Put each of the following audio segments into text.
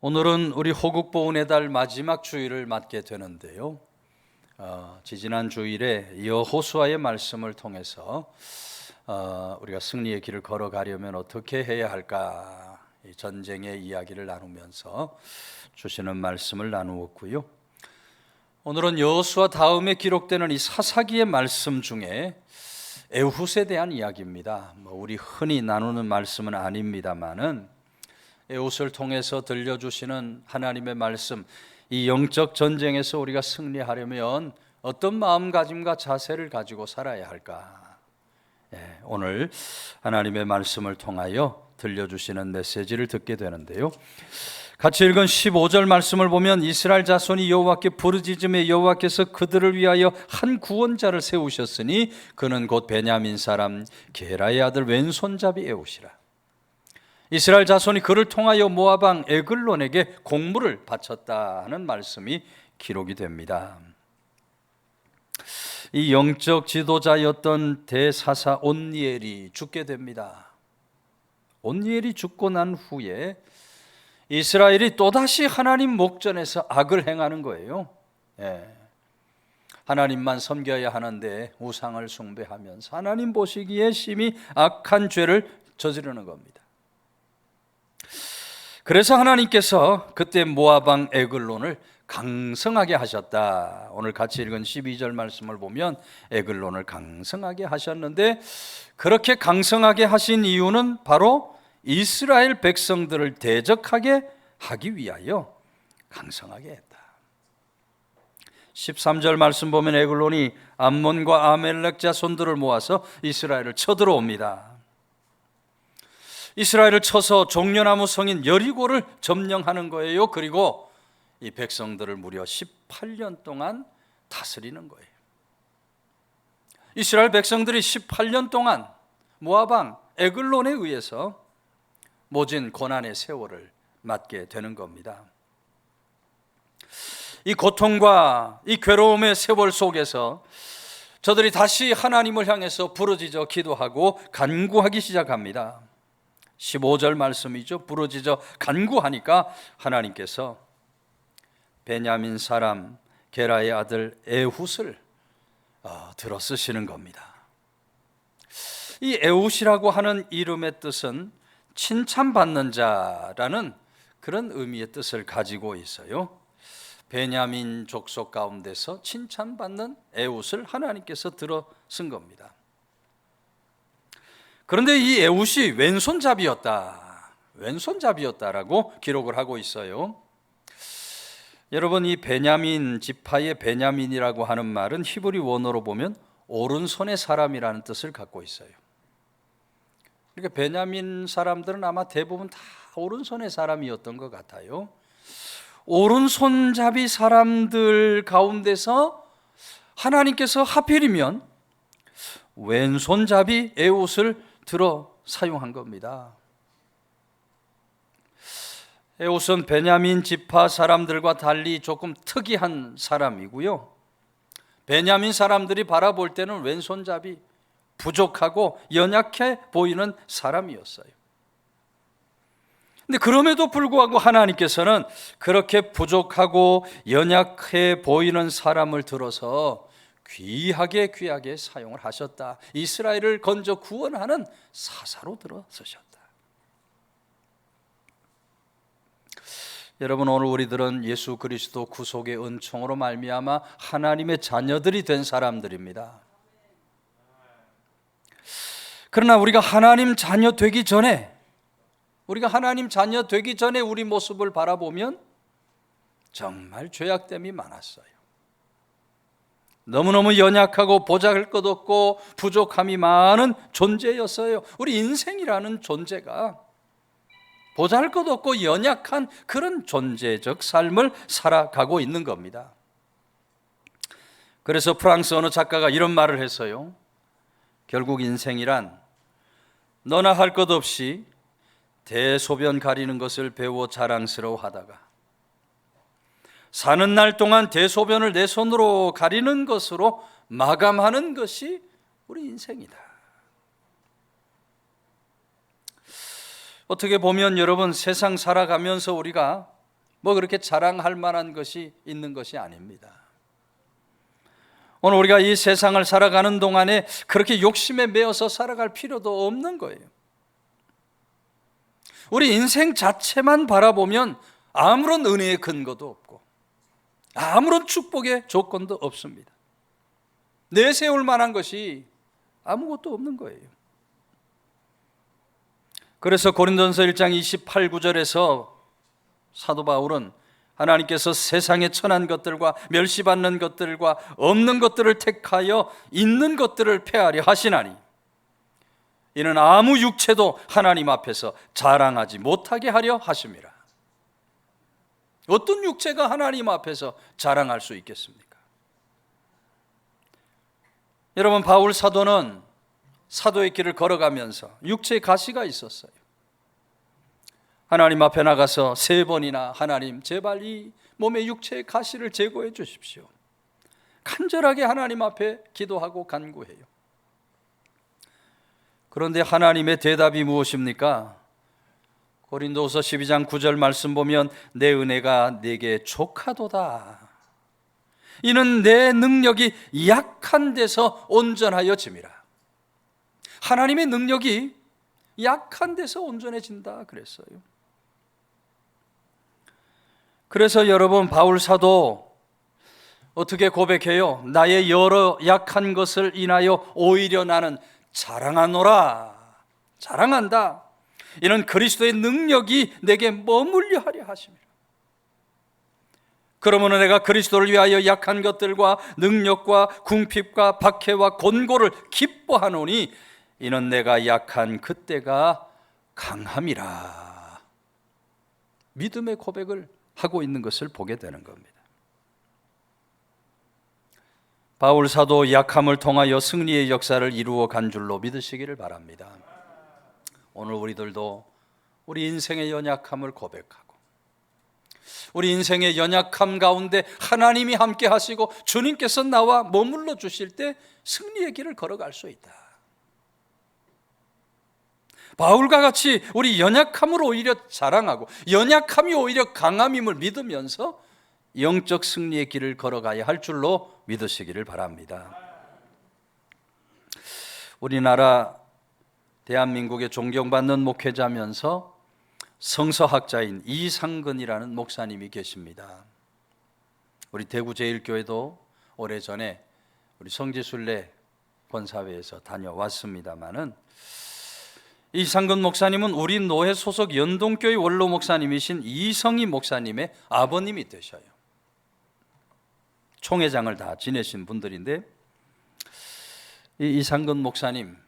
오늘은 우리 호국보훈의 달 마지막 주일을 맞게 되는데요. 지지난 주일에 여호수아의 말씀을 통해서 우리가 승리의 길을 걸어가려면 어떻게 해야 할까, 이 전쟁의 이야기를 나누면서 주시는 말씀을 나누었고요. 오늘은 여호수아 다음에 기록되는 이 사사기의 말씀 중에 에훗에 대한 이야기입니다. 우리 흔히 나누는 말씀은 아닙니다만은 에훗을 통해서 들려주시는 하나님의 말씀, 이 영적 전쟁에서 우리가 승리하려면 어떤 마음가짐과 자세를 가지고 살아야 할까? 오늘 하나님의 말씀을 통하여 들려주시는 메시지를 듣게 되는데요. 같이 읽은 15절 말씀을 보면 이스라엘 자손이 여호와께 부르짖음에 여호와께서 그들을 위하여 한 구원자를 세우셨으니 그는 곧 베냐민 사람 게라의 아들 왼손잡이 에훗이라. 이스라엘 자손이 그를 통하여 모압 왕 에글론에게 공물을 바쳤다 하는 말씀이 기록이 됩니다. 이 영적 지도자였던 대사사 온니엘이 죽게 됩니다. 온니엘이 죽고 난 후에 이스라엘이 또다시 하나님 목전에서 악을 행하는 거예요. 하나님만 섬겨야 하는데 우상을 숭배하면서 하나님 보시기에 심히 악한 죄를 저지르는 겁니다. 그래서 하나님께서 그때 모압 왕 에글론을 강성하게 하셨다. 오늘 같이 읽은 12절 말씀을 보면 에글론을 강성하게 하셨는데, 그렇게 강성하게 하신 이유는 바로 이스라엘 백성들을 대적하게 하기 위하여 강성하게 했다. 13절 말씀 보면 에글론이 암몬과 아멜렉 자손들을 모아서 이스라엘을 쳐들어옵니다. 이스라엘을 쳐서 종려나무 성인 여리고를 점령하는 거예요. 그리고 이 백성들을 무려 18년 동안 다스리는 거예요. 이스라엘 백성들이 18년 동안 모압 왕 에글론에 의해서 모진 고난의 세월을 맞게 되는 겁니다. 이 고통과 이 괴로움의 세월 속에서 저들이 다시 하나님을 향해서 부르짖어 기도하고 간구하기 시작합니다. 15절 말씀이죠. 부르짖어 간구하니까 하나님께서 베냐민 사람 게라의 아들 에훗을 들어 쓰시는 겁니다. 이 에훗이라고 하는 이름의 뜻은 칭찬받는 자라는 그런 의미의 뜻을 가지고 있어요. 베냐민 족속 가운데서 칭찬받는 에훗을 하나님께서 들어 쓴 겁니다. 그런데 이 에훗이 왼손잡이였다라고 기록을 하고 있어요. 여러분, 이 베냐민 지파의 베냐민이라고 하는 말은 히브리 원어로 보면 오른손의 사람이라는 뜻을 갖고 있어요. 그러니까 베냐민 사람들은 아마 대부분 다 오른손의 사람이었던 것 같아요. 오른손잡이 사람들 가운데서 하나님께서 하필이면 왼손잡이 에훗을 들어 사용한 겁니다. 에훗은 베냐민 지파 사람들과 달리 조금 특이한 사람이고요. 베냐민 사람들이 바라볼 때는 왼손잡이, 부족하고 연약해 보이는 사람이었어요. 근데 그럼에도 불구하고 하나님께서는 그렇게 부족하고 연약해 보이는 사람을 들어서 귀하게 사용을 하셨다. 이스라엘을 건져 구원하는 사사로 들어 쓰셨다. 여러분, 오늘 우리들은 예수 그리스도 구속의 은총으로 말미암아 하나님의 자녀들이 된 사람들입니다. 그러나 우리가 하나님 자녀 되기 전에 우리 모습을 바라보면 정말 죄악됨이 많았어요. 너무너무 연약하고 보잘것없고 부족함이 많은 존재였어요. 우리 인생이라는 존재가 보잘것없고 연약한 그런 존재적 삶을 살아가고 있는 겁니다. 그래서 프랑스 어느 작가가 이런 말을 했어요. 결국 인생이란 너나 할 것 없이 대소변 가리는 것을 배워 자랑스러워하다가 사는 날 동안 대소변을 내 손으로 가리는 것으로 마감하는 것이 우리 인생이다. 어떻게 보면 여러분, 세상 살아가면서 우리가 뭐 그렇게 자랑할 만한 것이 있는 것이 아닙니다. 오늘 우리가 이 세상을 살아가는 동안에 그렇게 욕심에 매여서 살아갈 필요도 없는 거예요. 우리 인생 자체만 바라보면 아무런 은혜의 근거도 없고 아무런 축복의 조건도 없습니다. 내세울 만한 것이 아무것도 없는 거예요. 그래서 고린도전서 1장 28, 9절에서 사도 바울은 하나님께서 세상에 천한 것들과 멸시받는 것들과 없는 것들을 택하여 있는 것들을 폐하려 하시나니 이는 아무 육체도 하나님 앞에서 자랑하지 못하게 하려 하심이라. 어떤 육체가 하나님 앞에서 자랑할 수 있겠습니까? 여러분, 바울 사도는 사도의 길을 걸어가면서 육체의 가시가 있었어요. 하나님 앞에 나가서 3번이나 하나님 제발 이 몸의 육체의 가시를 제거해 주십시오. 간절하게 하나님 앞에 기도하고 간구해요. 그런데 하나님의 대답이 무엇입니까? 고린도후서 12장 9절 말씀 보면 내 은혜가 내게 족하도다. 이는 내 능력이 약한 데서 온전하여 짐이라. 하나님의 능력이 약한 데서 온전해진다 그랬어요. 그래서 여러분, 바울 사도 어떻게 고백해요? 나의 여러 약한 것을 인하여 오히려 나는 자랑하노라. 자랑한다. 이는 그리스도의 능력이 내게 머물려 하려 하심이라. 그러므로 내가 그리스도를 위하여 약한 것들과 능력과 궁핍과 박해와 곤고를 기뻐하노니 이는 내가 약한 그때가 강함이라. 믿음의 고백을 하고 있는 것을 보게 되는 겁니다. 바울 사도 약함을 통하여 승리의 역사를 이루어 간 줄로 믿으시기를 바랍니다. 오늘 우리들도 우리 인생의 연약함을 고백하고 우리 인생의 연약함 가운데 하나님이 함께 하시고 주님께서 나와 머물러 주실 때 승리의 길을 걸어갈 수 있다. 바울과 같이 우리 연약함을 오히려 자랑하고 연약함이 오히려 강함임을 믿으면서 영적 승리의 길을 걸어가야 할 줄로 믿으시기를 바랍니다. 우리나라 대한민국의 존경받는 목회자면서 성서학자인 이상근이라는 목사님이 계십니다. 우리 대구제일교회도 오래전에 우리 성지순례 권사회에서 다녀왔습니다마는 이상근 목사님은 우리 노회 소속 연동교회 원로 목사님이신 이성희 목사님의 아버님이 되셔요. 총회장을 다 지내신 분들인데 이 이상근 목사님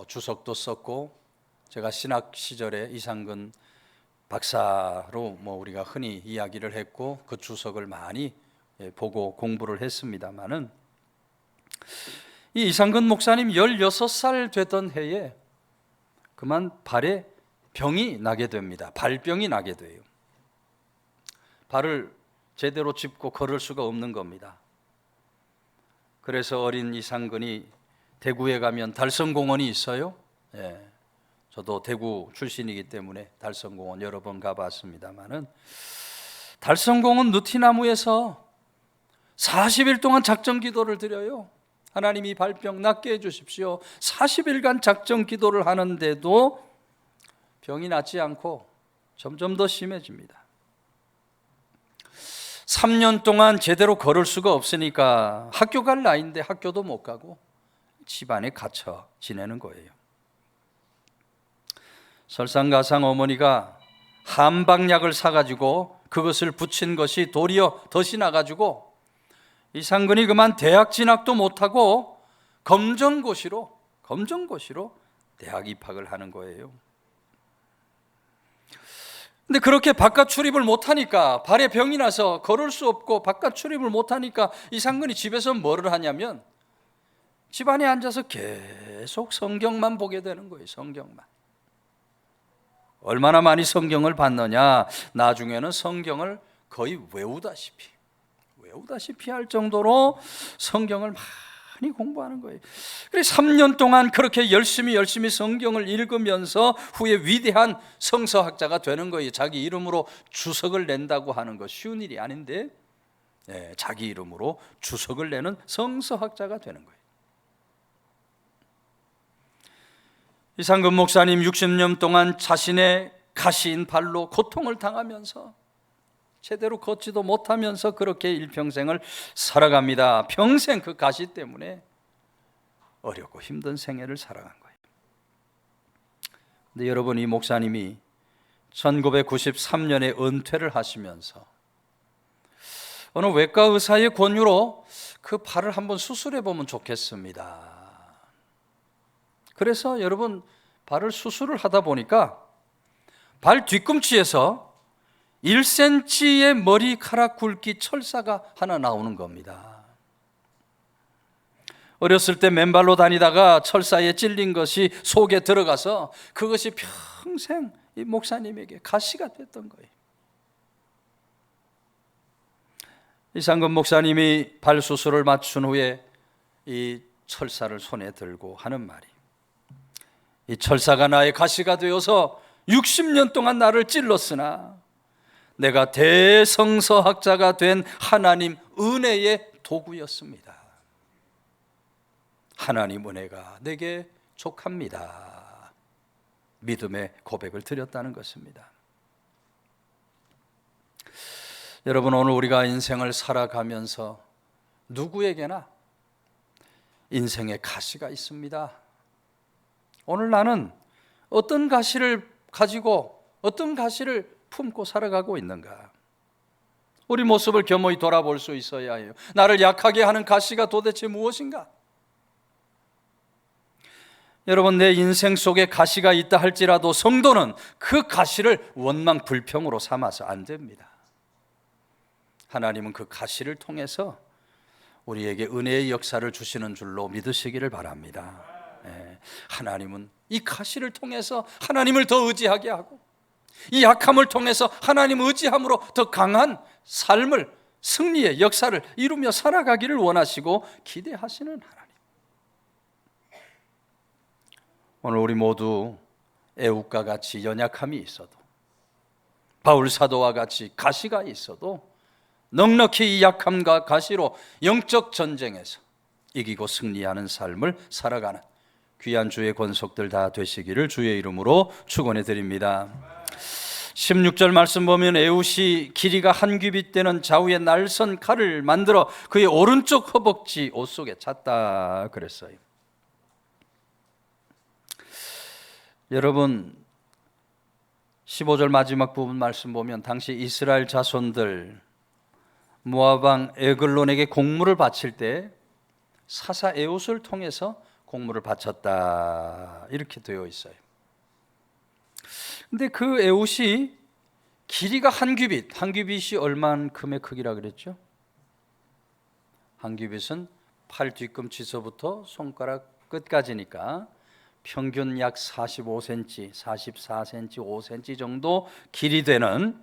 주석도 썼고 제가 신학 시절에 이상근 박사로 우리가 흔히 이야기를 했고 그 주석을 많이 보고 공부를 했습니다마는 이 이상근 목사님 16살 되던 해에 그만 발에 병이 나게 됩니다. 발병이 나게 돼요. 발을 제대로 짚고 걸을 수가 없는 겁니다. 그래서 어린 이상근이 대구에 가면 달성공원이 있어요. 저도 대구 출신이기 때문에 달성공원 여러 번 가봤습니다마는 달성공원 누티나무에서 40일 동안 작정 기도를 드려요. 하나님 이 발병 낫게 해주십시오. 40일간 작정 기도를 하는데도 병이 낫지 않고 점점 더 심해집니다. 3년 동안 제대로 걸을 수가 없으니까 학교 갈 나이인데 학교도 못 가고 집안에 갇혀 지내는 거예요. 설상가상 어머니가 한방약을 사가지고 그것을 붙인 것이 도리어 덫이 나가지고 이상근이 그만 대학 진학도 못하고 검정고시로 대학 입학을 하는 거예요. 근데 그렇게 바깥 출입을 못하니까 발에 병이 나서 걸을 수 없고 바깥 출입을 못하니까 이상근이 집에서 뭐를 하냐면 집안에 앉아서 계속 성경만 보게 되는 거예요. 성경만. 얼마나 많이 성경을 봤느냐, 나중에는 성경을 거의 외우다시피 할 정도로 성경을 많이 공부하는 거예요. 그래서 3년 동안 그렇게 열심히 성경을 읽으면서 후에 위대한 성서학자가 되는 거예요. 자기 이름으로 주석을 낸다고 하는 거 쉬운 일이 아닌데, 자기 이름으로 주석을 내는 성서학자가 되는 거예요. 이상금 목사님 60년 동안 자신의 가시인 발로 고통을 당하면서 제대로 걷지도 못하면서 그렇게 일평생을 살아갑니다. 평생 그 가시 때문에 어렵고 힘든 생애를 살아간 거예요. 근데 여러분, 이 목사님이 1993년에 은퇴를 하시면서 어느 외과 의사의 권유로 그 발을 한번 수술해 보면 좋겠습니다. 그래서 여러분, 발을 수술을 하다 보니까 발 뒤꿈치에서 1cm의 머리카락 굵기 철사가 하나 나오는 겁니다. 어렸을 때 맨발로 다니다가 철사에 찔린 것이 속에 들어가서 그것이 평생 이 목사님에게 가시가 됐던 거예요. 이상금 목사님이 발 수술을 마친 후에 이 철사를 손에 들고 하는 말이, 이 철사가 나의 가시가 되어서 60년 동안 나를 찔렀으나 내가 대성서학자가 된 하나님 은혜의 도구였습니다. 하나님 은혜가 내게 족합니다. 믿음의 고백을 드렸다는 것입니다. 여러분, 오늘 우리가 인생을 살아가면서 누구에게나 인생의 가시가 있습니다. 오늘 나는 어떤 가시를 가지고 어떤 가시를 품고 살아가고 있는가? 우리 모습을 겸허히 돌아볼 수 있어야 해요. 나를 약하게 하는 가시가 도대체 무엇인가? 여러분, 내 인생 속에 가시가 있다 할지라도 성도는 그 가시를 원망 불평으로 삼아서 안 됩니다. 하나님은 그 가시를 통해서 우리에게 은혜의 역사를 주시는 줄로 믿으시기를 바랍니다. 하나님은 이 가시를 통해서 하나님을 더 의지하게 하고, 이 약함을 통해서 하나님 의지함으로 더 강한 삶을, 승리의 역사를 이루며 살아가기를 원하시고 기대하시는 하나님. 오늘 우리 모두 애국과 같이 연약함이 있어도, 바울 사도와 같이 가시가 있어도 넉넉히 이 약함과 가시로 영적 전쟁에서 이기고 승리하는 삶을 살아가는 귀한 주의 권속들 다 되시기를 주의 이름으로 축원해 드립니다. 16절 말씀 보면 에웃이 길이가 한 규빗 되는 좌우의 날선 칼을 만들어 그의 오른쪽 허벅지 옷 속에 찼다 그랬어요. 여러분, 15절 마지막 부분 말씀 보면 당시 이스라엘 자손들 모압 왕 에글론에게 공물을 바칠 때 사사 에웃을 통해서 공물을 바쳤다 이렇게 되어 있어요. 근데 그 에웃이 길이가 한 규빗, 한 규빗이 얼만큼의 크기라 그랬죠? 한 규빗은 팔 뒤꿈치서부터 손가락 끝까지니까 평균 약 45cm, 44cm, 5cm 정도 길이 되는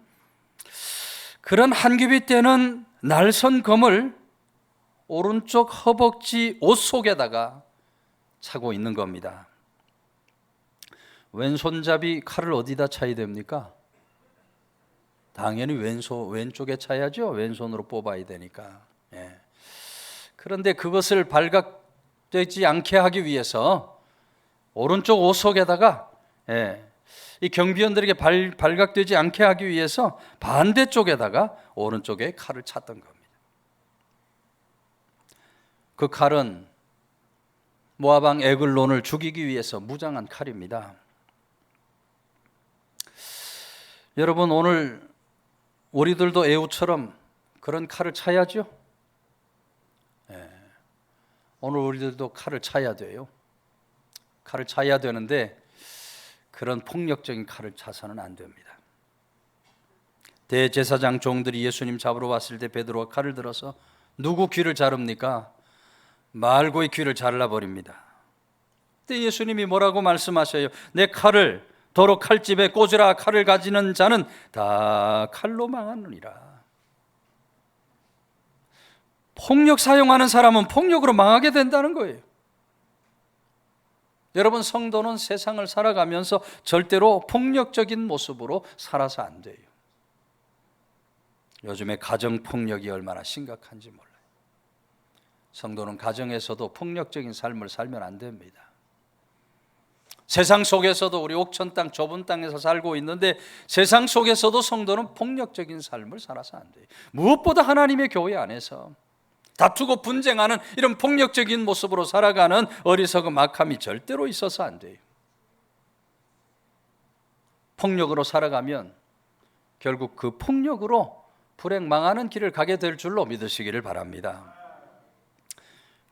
그런 한 규빗 되는 날선 검을 오른쪽 허벅지 옷 속에다가 차고 있는 겁니다. 왼손잡이 칼을 어디다 차야 됩니까? 당연히 왼쪽에 차야죠. 왼손으로 뽑아야 되니까. 그런데 그것을 발각되지 않게 하기 위해서 오른쪽 옷 속에다가 이 경비원들에게 발각되지 않게 하기 위해서 반대쪽에다가 오른쪽에 칼을 찼던 겁니다. 그 칼은 모압 왕 에글론을 죽이기 위해서 무장한 칼입니다. 여러분, 오늘 우리들도 에웃처럼 그런 칼을 차야죠? 오늘 우리들도 칼을 차야 돼요. 칼을 차야 되는데 그런 폭력적인 칼을 차서는 안 됩니다. 대제사장 종들이 예수님 잡으러 왔을 때 베드로가 칼을 들어서 누구 귀를 자릅니까? 말고의 귀를 잘라버립니다. 그때 예수님이 뭐라고 말씀하셔요? 내 칼을 도로 칼집에 꽂으라. 칼을 가지는 자는 다 칼로 망하느니라. 폭력 사용하는 사람은 폭력으로 망하게 된다는 거예요. 여러분, 성도는 세상을 살아가면서 절대로 폭력적인 모습으로 살아서 안 돼요. 요즘에 가정폭력이 얼마나 심각한지 몰라요. 성도는 가정에서도 폭력적인 삶을 살면 안 됩니다. 세상 속에서도 우리 옥천 땅 좁은 땅에서 살고 있는데 세상 속에서도 성도는 폭력적인 삶을 살아서 안 돼요. 무엇보다 하나님의 교회 안에서 다투고 분쟁하는 이런 폭력적인 모습으로 살아가는 어리석음 악함이 절대로 있어서 안 돼요. 폭력으로 살아가면 결국 그 폭력으로 불행 망하는 길을 가게 될 줄로 믿으시기를 바랍니다.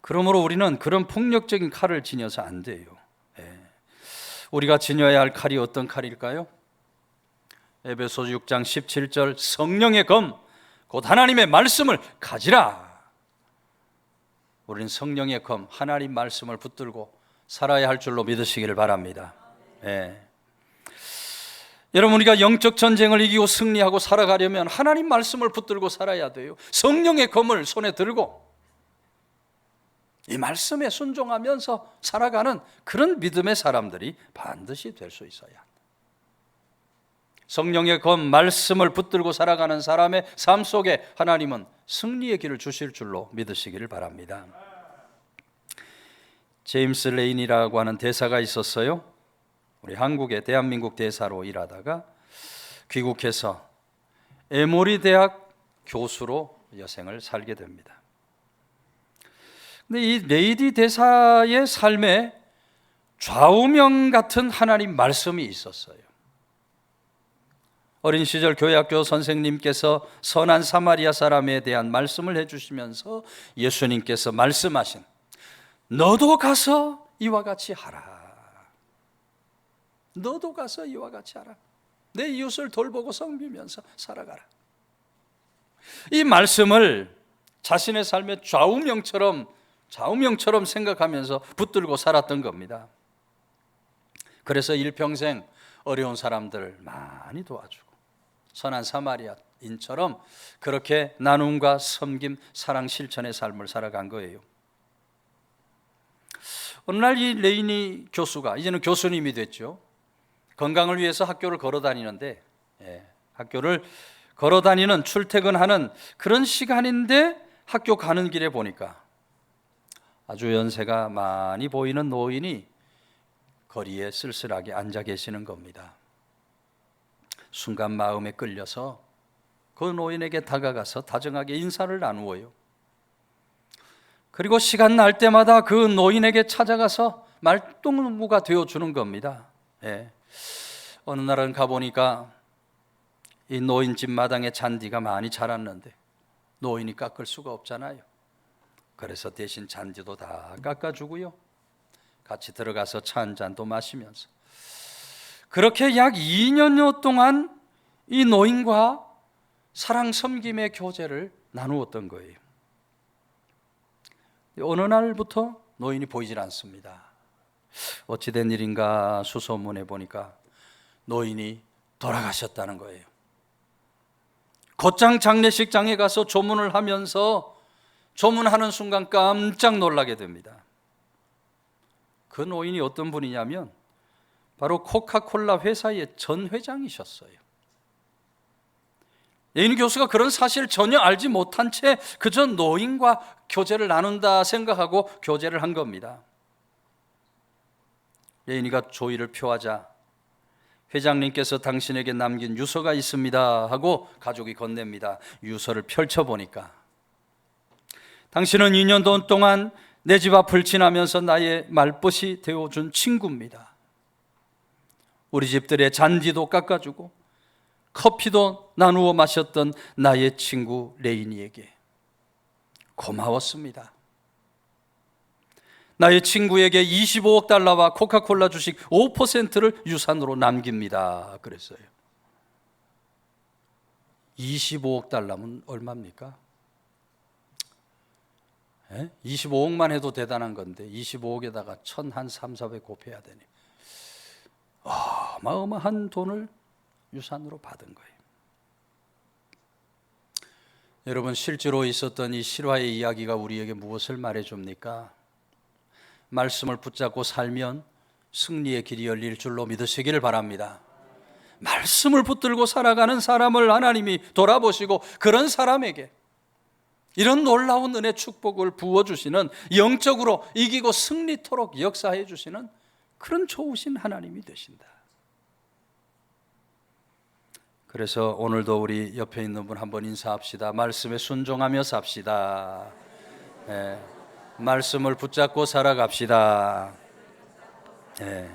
그러므로 우리는 그런 폭력적인 칼을 지녀서 안 돼요. 우리가 지녀야 할 칼이 어떤 칼일까요? 에베소서 6장 17절 성령의 검 곧 하나님의 말씀을 가지라. 우리는 성령의 검 하나님 말씀을 붙들고 살아야 할 줄로 믿으시기를 바랍니다. 여러분, 우리가 영적 전쟁을 이기고 승리하고 살아가려면 하나님 말씀을 붙들고 살아야 돼요. 성령의 검을 손에 들고 이 말씀에 순종하면서 살아가는 그런 믿음의 사람들이 반드시 될 수 있어야 합니다. 성령의 검 말씀을 붙들고 살아가는 사람의 삶 속에 하나님은 승리의 길을 주실 줄로 믿으시기를 바랍니다. 제임스 레인이라고 하는 대사가 있었어요. 우리 한국의 대한민국 대사로 일하다가 귀국해서 에모리 대학 교수로 여생을 살게 됩니다. 근데 이 레이디 대사의 삶에 좌우명 같은 하나님 말씀이 있었어요. 어린 시절 교회학교 선생님께서 선한 사마리아 사람에 대한 말씀을 해주시면서 예수님께서 말씀하신 너도 가서 이와 같이 하라. 너도 가서 이와 같이 하라. 내 이웃을 돌보고 섬기면서 살아가라. 이 말씀을 자신의 삶의 좌우명처럼 생각하면서 붙들고 살았던 겁니다. 그래서 일평생 어려운 사람들 많이 도와주고 선한 사마리아인처럼 그렇게 나눔과 섬김, 사랑 실천의 삶을 살아간 거예요. 어느 날 이 레이니 교수가 이제는 교수님이 됐죠. 건강을 위해서 학교를 걸어 다니는데 학교를 걸어 다니는 출퇴근하는 그런 시간인데 학교 가는 길에 보니까 아주 연세가 많이 보이는 노인이 거리에 쓸쓸하게 앉아 계시는 겁니다. 순간 마음에 끌려서 그 노인에게 다가가서 다정하게 인사를 나누어요. 그리고 시간 날 때마다 그 노인에게 찾아가서 말동무가 되어주는 겁니다. 어느 날은 가보니까 이 노인 집 마당에 잔디가 많이 자랐는데 노인이 깎을 수가 없잖아요. 그래서 대신 잔디도 다 깎아주고요. 같이 들어가서 차 한 잔도 마시면서 그렇게 약 2년여 동안 이 노인과 사랑 섬김의 교제를 나누었던 거예요. 어느 날부터 노인이 보이질 않습니다. 어찌된 일인가 수소문해 보니까 노인이 돌아가셨다는 거예요. 곧장 장례식장에 가서 조문을 하면서 조문하는 순간 깜짝 놀라게 됩니다. 그 노인이 어떤 분이냐면 바로 코카콜라 회사의 전 회장이셨어요. 레이니 교수가 그런 사실을 전혀 알지 못한 채 그저 노인과 교제를 나눈다 생각하고 교제를 한 겁니다. 레이니가 조의를 표하자 회장님께서 당신에게 남긴 유서가 있습니다 하고 가족이 건넵니다. 유서를 펼쳐보니까 당신은 2년 동안 내 집 앞을 지나면서 나의 말벗이 되어준 친구입니다. 우리 집들의 잔디도 깎아주고 커피도 나누어 마셨던 나의 친구 레이니에게 고마웠습니다. 나의 친구에게 25억 달러와 코카콜라 주식 5%를 유산으로 남깁니다. 그랬어요. 25억 달러면 얼마입니까? 25억만 해도 대단한 건데 25억에다가 1,300, 400 곱해야 되니 어마어마한 돈을 유산으로 받은 거예요. 여러분, 실제로 있었던 이 실화의 이야기가 우리에게 무엇을 말해줍니까? 말씀을 붙잡고 살면 승리의 길이 열릴 줄로 믿으시기를 바랍니다. 말씀을 붙들고 살아가는 사람을 하나님이 돌아보시고 그런 사람에게 이런 놀라운 은혜 축복을 부어주시는, 영적으로 이기고 승리토록 역사해 주시는 그런 좋으신 하나님이 되신다. 그래서 오늘도 우리 옆에 있는 분 한번 인사합시다. 말씀에 순종하며 삽시다. 네. 말씀을 붙잡고 살아갑시다. 네.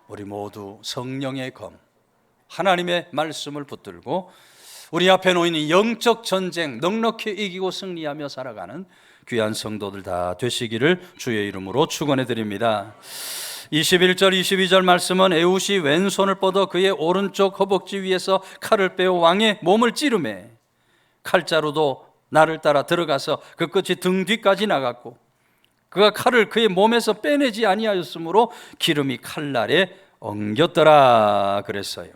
우리 모두 성령의 검, 하나님의 말씀을 붙들고 우리 앞에 놓이는 영적 전쟁 넉넉히 이기고 승리하며 살아가는 귀한 성도들 다 되시기를 주의 이름으로 축원해 드립니다. 21절 22절 말씀은 에훗이 왼손을 뻗어 그의 오른쪽 허벅지 위에서 칼을 빼어 왕의 몸을 찌르매 칼자루도 나를 따라 들어가서 그 끝이 등 뒤까지 나갔고 그가 칼을 그의 몸에서 빼내지 아니하였으므로 기름이 칼날에 엉겼더라 그랬어요.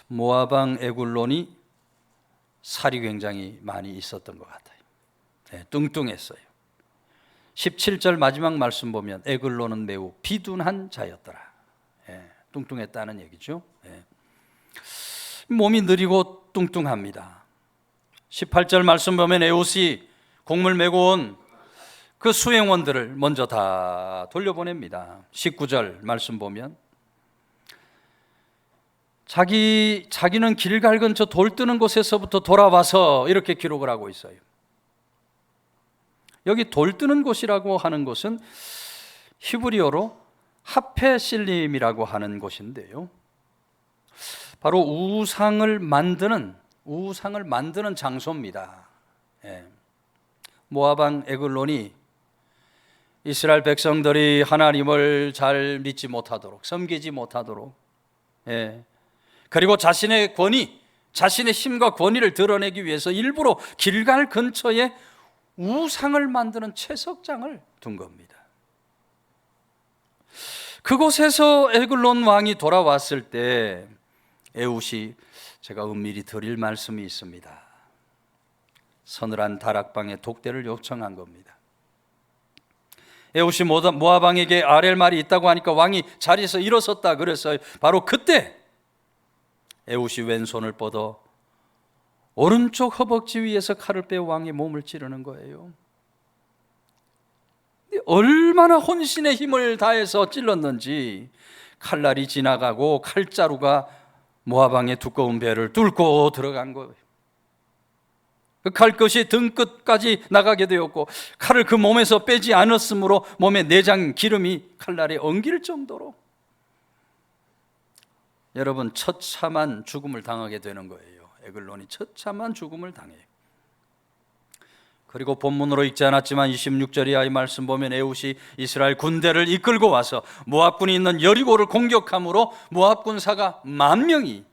모압 왕 에글론이 살이 굉장히 많이 있었던 것 같아요. 네, 뚱뚱했어요. 17절 마지막 말씀 보면 에글론은 매우 비둔한 자였더라. 네, 뚱뚱했다는 얘기죠. 네. 몸이 느리고 뚱뚱합니다. 18절 말씀 보면 에훗이 곡물 메고 온 그 수행원들을 먼저 다 돌려보냅니다. 19절 말씀 보면 자기는 길갈 근처 돌 뜨는 곳에서부터 돌아와서 이렇게 기록을 하고 있어요. 여기 돌 뜨는 곳이라고 하는 곳은 히브리어로 하페실림이라고 하는 곳인데요, 바로 우상을 만드는 장소입니다. 예. 모압 왕 에글론이 이스라엘 백성들이 하나님을 잘 믿지 못하도록, 섬기지 못하도록, 예, 그리고 자신의 권위, 자신의 힘과 권위를 드러내기 위해서 일부러 길갈 근처에 우상을 만드는 채석장을 둔 겁니다. 그곳에서 에글론 왕이 돌아왔을 때 에훗이, 제가 은밀히 드릴 말씀이 있습니다. 서늘한 다락방에 독대를 요청한 겁니다. 에훗이 모압 왕에게 아랠 말이 있다고 하니까 왕이 자리에서 일어섰다 그랬어요. 바로 그때 에훗이 왼손을 뻗어 오른쪽 허벅지 위에서 칼을 빼어 왕의 몸을 찌르는 거예요. 얼마나 혼신의 힘을 다해서 찔렀는지 칼날이 지나가고 칼자루가 모압 왕의 두꺼운 배를 뚫고 들어간 거예요. 그 칼끝이 등끝까지 나가게 되었고 칼을 그 몸에서 빼지 않았으므로 몸의 내장 기름이 칼날에 엉길 정도로, 여러분, 처참한 죽음을 당하게 되는 거예요. 에글론이 처참한 죽음을 당해요. 그리고 본문으로 읽지 않았지만 26절 이하의 말씀 보면 에훗이 이스라엘 군대를 이끌고 와서 모압군이 있는 여리고를 공격함으로 모압 군사가 10,000명이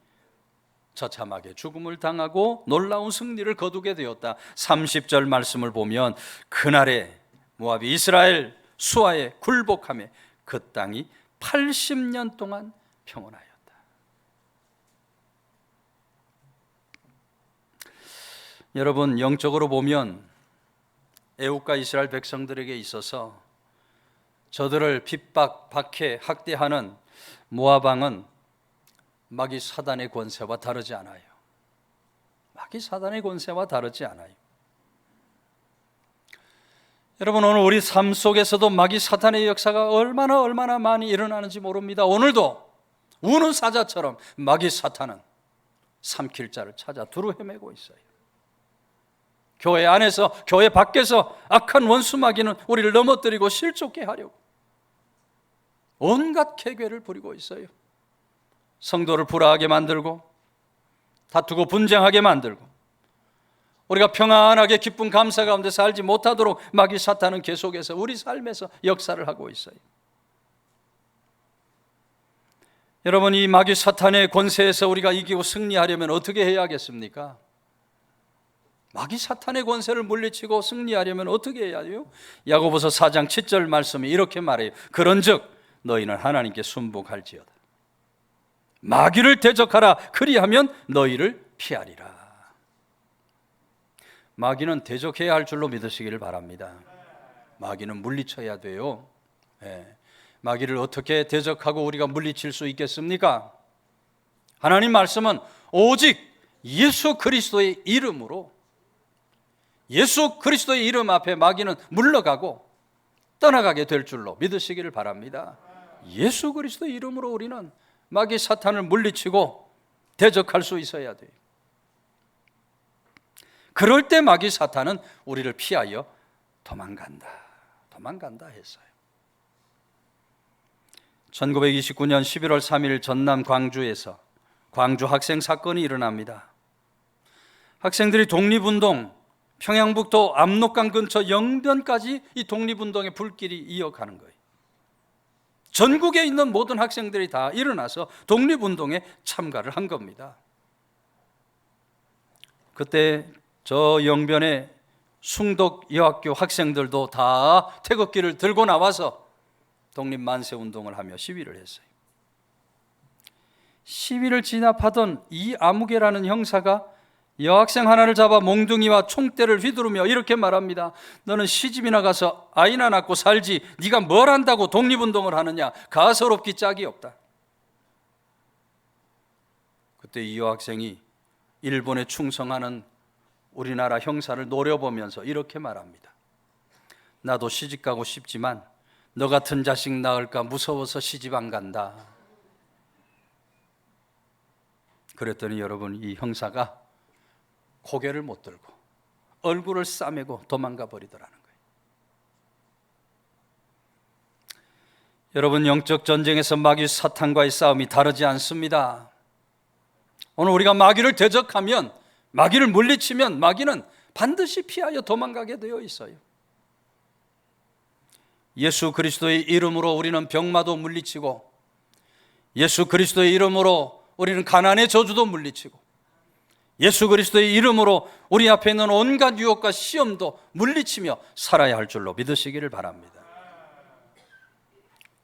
처참하게 죽음을 당하고 놀라운 승리를 거두게 되었다. 30절 말씀을 보면 그날에 모압이 이스라엘 수하에 굴복하며 그 땅이 80년 동안 평온하였다. 여러분, 영적으로 보면 에훗과 이스라엘 백성들에게 있어서 저들을 핍박, 박해, 학대하는 모압 왕은 마귀 사단의 권세와 다르지 않아요. 마귀 사단의 권세와 다르지 않아요. 여러분, 오늘 우리 삶 속에서도 마귀 사탄의 역사가 얼마나 많이 일어나는지 모릅니다. 오늘도 우는 사자처럼 마귀 사탄은 삼킬 자를 찾아 두루 헤매고 있어요. 교회 안에서, 교회 밖에서 악한 원수 마귀는 우리를 넘어뜨리고 실족해 하려고 온갖 계획을 부리고 있어요. 성도를 불화하게 만들고 다투고 분쟁하게 만들고 우리가 평안하게 기쁨 감사 가운데 살지 못하도록 마귀 사탄은 계속해서 우리 삶에서 역사를 하고 있어요. 여러분, 이 마귀 사탄의 권세에서 우리가 이기고 승리하려면 어떻게 해야겠습니까? 마귀 사탄의 권세를 물리치고 승리하려면 어떻게 해야 돼요? 야고보서 4장 7절 말씀이 이렇게 말해요. 그런즉 너희는 하나님께 순복할지어다. 마귀를 대적하라. 그리하면 너희를 피하리라. 마귀는 대적해야 할 줄로 믿으시기를 바랍니다. 마귀는 물리쳐야 돼요. 마귀를 어떻게 대적하고 우리가 물리칠 수 있겠습니까? 하나님 말씀은 오직 예수 그리스도의 이름으로, 예수 그리스도의 이름 앞에 마귀는 물러가고 떠나가게 될 줄로 믿으시기를 바랍니다. 예수 그리스도의 이름으로 우리는 마귀 사탄을 물리치고 대적할 수 있어야 돼요. 그럴 때 마귀 사탄은 우리를 피하여 도망간다 했어요. 1929년 11월 3일 전남 광주에서 광주 학생 사건이 일어납니다. 학생들이 독립운동, 평양북도 압록강 근처 영변까지 이 독립운동의 불길이 이어가는 거예요. 전국에 있는 모든 학생들이 다 일어나서 독립운동에 참가를 한 겁니다. 그때 저 영변에 숭덕 여학교 학생들도 다 태극기를 들고 나와서 독립만세운동을 하며 시위를 했어요. 시위를 진압하던 이 아무개라는 형사가 여학생 하나를 잡아 몽둥이와 총대를 휘두르며 이렇게 말합니다. 너는 시집이나 가서 아이나 낳고 살지, 네가 뭘 안다고 독립운동을 하느냐, 가소롭기 짝이 없다. 그때 이 여학생이 일본에 충성하는 우리나라 형사를 노려보면서 이렇게 말합니다. 나도 시집 가고 싶지만 너 같은 자식 낳을까 무서워서 시집 안 간다. 그랬더니 여러분, 이 형사가 고개를 못 들고 얼굴을 싸매고 도망가 버리더라는 거예요. 여러분, 영적 전쟁에서 마귀 사탄과의 싸움이 다르지 않습니다. 오늘 우리가 마귀를 대적하면, 마귀를 물리치면 마귀는 반드시 피하여 도망가게 되어 있어요. 예수 그리스도의 이름으로 우리는 병마도 물리치고, 예수 그리스도의 이름으로 우리는 가난의 저주도 물리치고, 예수 그리스도의 이름으로 우리 앞에 있는 온갖 유혹과 시험도 물리치며 살아야 할 줄로 믿으시기를 바랍니다.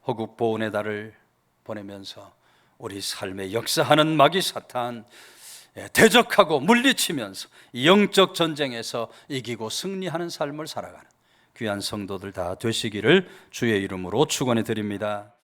호국 보훈의 달을 보내면서 우리 삶에 역사하는 마귀 사탄 대적하고 물리치면서 영적 전쟁에서 이기고 승리하는 삶을 살아가는 귀한 성도들 다 되시기를 주의 이름으로 축원해 드립니다.